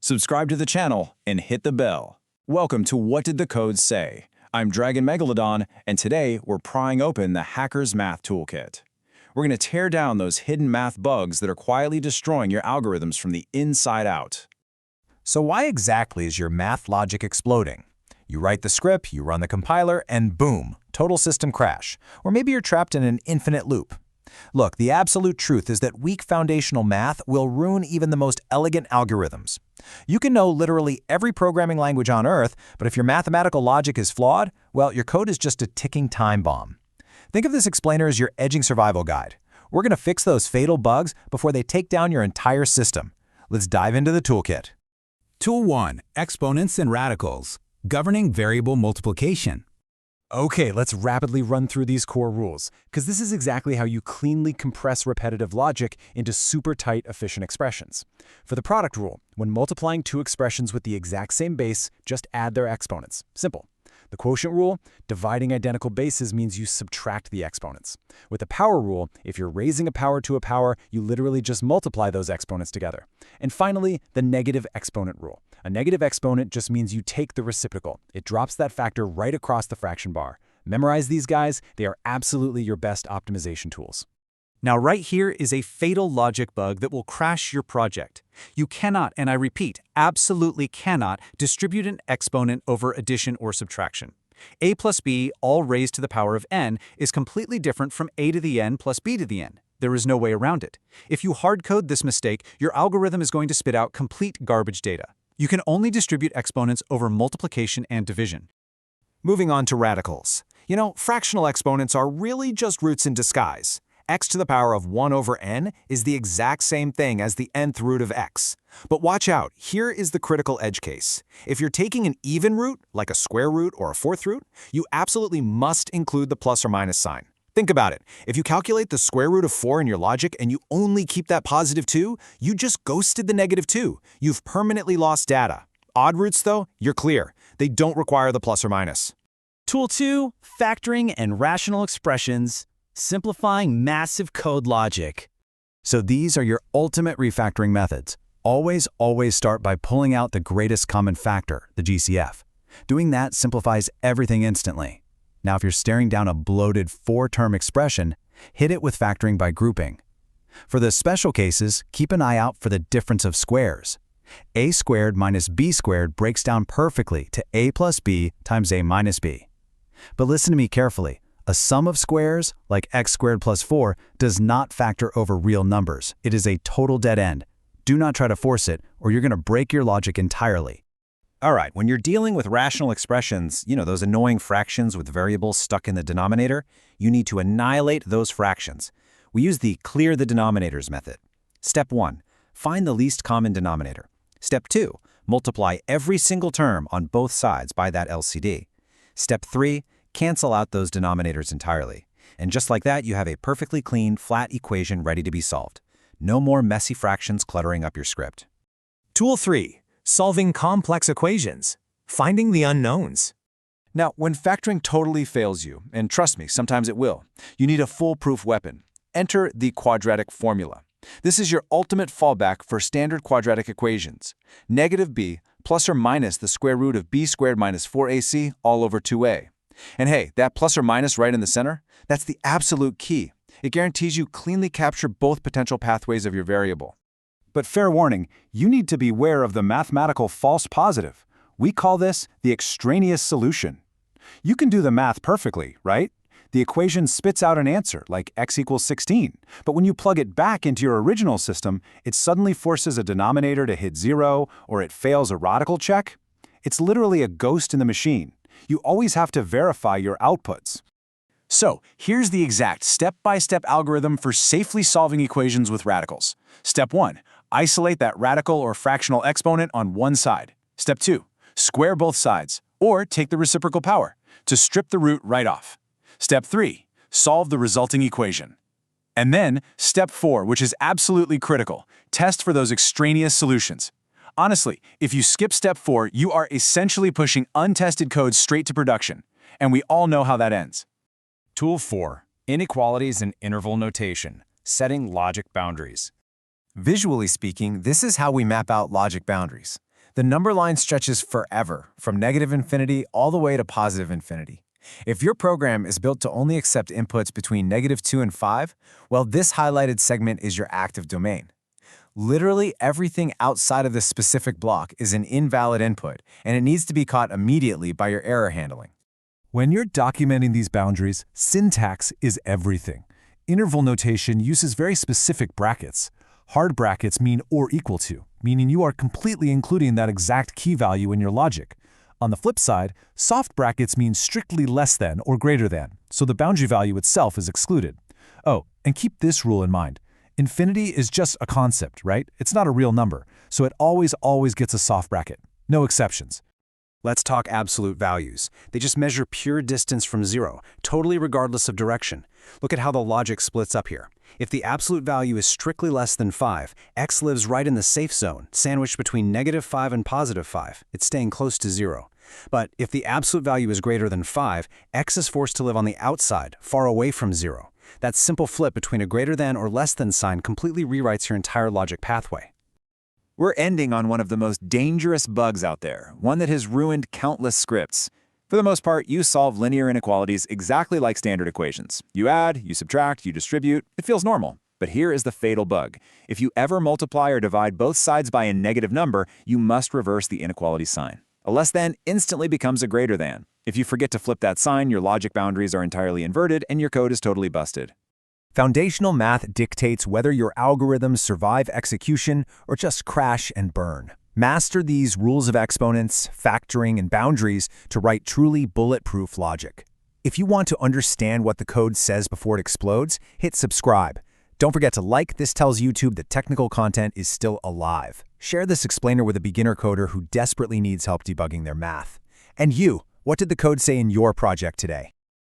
subscribe to the channel, and hit the bell. Welcome to What Did the Code Say? I'm Dragon Megalodon, and today we're prying open the Hacker's Math Toolkit. We're going to tear down those hidden math bugs that are quietly destroying your algorithms from the inside out. So why exactly is your math logic exploding? You write the script, you run the compiler, and boom, total system crash. Or maybe you're trapped in an infinite loop. Look, the absolute truth is that weak foundational math will ruin even the most elegant algorithms. You can know literally every programming language on Earth, but if your mathematical logic is flawed, well, your code is just a ticking time bomb. Think of this explainer as your edging survival guide. We're going to fix those fatal bugs before they take down your entire system. Let's dive into the toolkit. Tool 1. Exponents and radicals. Governing variable multiplication. Okay, let's rapidly run through these core rules, because this is exactly how you cleanly compress repetitive logic into super tight, efficient expressions. For the product rule, when multiplying two expressions with the exact same base, just add their exponents. Simple. The quotient rule, dividing identical bases means you subtract the exponents. With the power rule, if you're raising a power to a power, you literally just multiply those exponents together. And finally, the negative exponent rule. A negative exponent just means you take the reciprocal. It drops that factor right across the fraction bar. Memorize these guys. They are absolutely your best optimization tools. Now right here is a fatal logic bug that will crash your project. You cannot, and I repeat, absolutely cannot, distribute an exponent over addition or subtraction. A plus b, all raised to the power of n, is completely different from a to the n plus b to the n. There is no way around it. If you hard-code this mistake, your algorithm is going to spit out complete garbage data. You can only distribute exponents over multiplication and division. Moving on to radicals. Fractional exponents are really just roots in disguise. X to the power of 1 over n is the exact same thing as the nth root of x. But watch out, here is the critical edge case. If you're taking an even root, like a square root or a fourth root, you absolutely must include the plus or minus sign. Think about it. If you calculate the square root of 4 in your logic and you only keep that positive 2, you just ghosted the negative 2. You've permanently lost data. Odd roots, though, you're clear. They don't require the plus or minus. Tool 2, factoring and rational expressions, simplifying massive code logic. So these are your ultimate refactoring methods. Always start by pulling out the greatest common factor, the GCF. Doing that simplifies everything instantly. Now, if you're staring down a bloated 4-term expression, hit it with factoring by grouping. For the special cases, keep an eye out for the difference of squares. A squared minus b squared breaks down perfectly to a plus b times a minus b. But listen to me carefully. A sum of squares, like x squared plus 4, does not factor over real numbers. It is a total dead end. Do not try to force it, or you're going to break your logic entirely. All right, when you're dealing with rational expressions, those annoying fractions with variables stuck in the denominator, you need to annihilate those fractions. We use the clear the denominators method. Step 1, find the least common denominator. Step 2, multiply every single term on both sides by that LCD. Step 3, cancel out those denominators entirely. And just like that, you have a perfectly clean, flat equation ready to be solved. No more messy fractions cluttering up your script. Tool 3, solving complex equations, finding the unknowns. Now, when factoring totally fails you, and trust me, sometimes it will, you need a foolproof weapon. Enter the quadratic formula. This is your ultimate fallback for standard quadratic equations. Negative b plus or minus the square root of b squared minus 4ac all over 2a. And hey, that plus or minus right in the center, that's the absolute key. It guarantees you cleanly capture both potential pathways of your variable. But fair warning, you need to beware of the mathematical false positive. We call this the extraneous solution. You can do the math perfectly, right? The equation spits out an answer, like x equals 16. But when you plug it back into your original system, it suddenly forces a denominator to hit 0, or it fails a radical check. It's literally a ghost in the machine. You always have to verify your outputs. So, here's the exact step-by-step algorithm for safely solving equations with radicals. Step 1, isolate that radical or fractional exponent on one side. Step 2, square both sides, or take the reciprocal power to strip the root right off. Step 3, solve the resulting equation. And then, Step 4, which is absolutely critical, test for those extraneous solutions. Honestly, if you skip Step 4, you are essentially pushing untested code straight to production. And we all know how that ends. Tool 4, Inequalities and Interval Notation, setting logic boundaries. Visually speaking, this is how we map out logic boundaries. The number line stretches forever, from negative infinity all the way to positive infinity. If your program is built to only accept inputs between -2 and 5, well, this highlighted segment is your active domain. Literally everything outside of this specific block is an invalid input, and it needs to be caught immediately by your error handling. When you're documenting these boundaries, syntax is everything. Interval notation uses very specific brackets. Hard brackets mean or equal to, meaning you are completely including that exact key value in your logic. On the flip side, soft brackets mean strictly less than or greater than, so the boundary value itself is excluded. Oh, and keep this rule in mind. Infinity is just a concept, right? It's not a real number, so it always gets a soft bracket. No exceptions. Let's talk absolute values. They just measure pure distance from zero, totally regardless of direction. Look at how the logic splits up here. If the absolute value is strictly less than 5, x lives right in the safe zone, sandwiched between -5 and +5. It's staying close to 0. But if the absolute value is greater than 5, x is forced to live on the outside, far away from 0. That simple flip between a greater than or less than sign completely rewrites your entire logic pathway. We're ending on one of the most dangerous bugs out there, one that has ruined countless scripts. For the most part, you solve linear inequalities exactly like standard equations. You add, you subtract, you distribute. It feels normal. But here is the fatal bug. If you ever multiply or divide both sides by a negative number, you must reverse the inequality sign. A less than instantly becomes a greater than. If you forget to flip that sign, your logic boundaries are entirely inverted and your code is totally busted. Foundational math dictates whether your algorithms survive execution or just crash and burn. Master these rules of exponents, factoring, and boundaries to write truly bulletproof logic. If you want to understand what the code says before it explodes, hit subscribe. Don't forget to like. This tells YouTube that technical content is still alive. Share this explainer with a beginner coder who desperately needs help debugging their math. And you, what did the code say in your project today?